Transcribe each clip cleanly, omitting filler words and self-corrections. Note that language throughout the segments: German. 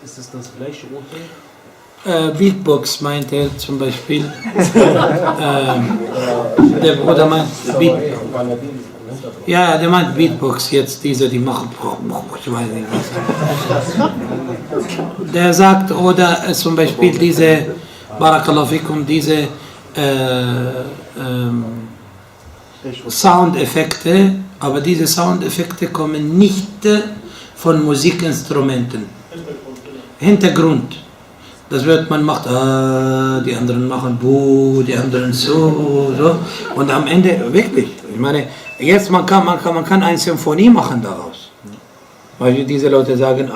Ist es das gleiche Urteil? Beatbox meint er zum Beispiel. Der Bruder meint Beatbox. Ja, der meint Beatbox jetzt, diese, die machen. Ich weiß nicht was. Der sagt, oder zum Beispiel diese, Barakallahu fikum, diese Soundeffekte, aber diese Soundeffekte kommen nicht von Musikinstrumenten. Hintergrund. Das wird, man macht, die anderen machen bu, die anderen so. Und am Ende, wirklich, ich meine, jetzt man kann eine Symphonie machen daraus. Weil diese Leute sagen,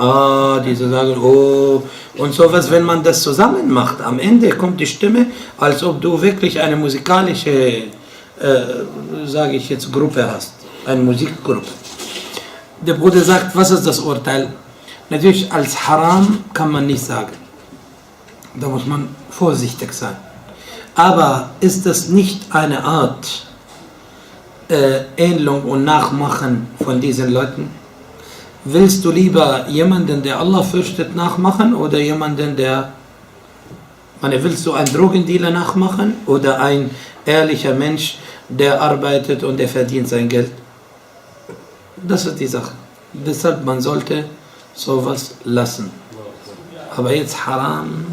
diese sagen, oh, und sowas, wenn man das zusammen macht, am Ende kommt die Stimme, als ob du wirklich eine musikalische, sage ich jetzt, Gruppe hast, eine Musikgruppe. Der Bruder sagt, was ist das Urteil? Natürlich, als Haram kann man nicht sagen. Da muss man vorsichtig sein. Aber ist das nicht eine Art Ähnelung und Nachmachen von diesen Leuten? Willst du lieber jemanden, der Allah fürchtet, nachmachen oder jemanden, willst du einen Drogendealer nachmachen oder ein ehrlicher Mensch, der arbeitet und der verdient sein Geld? Das ist die Sache. Deshalb man sollte sowas lassen. Aber jetzt Haram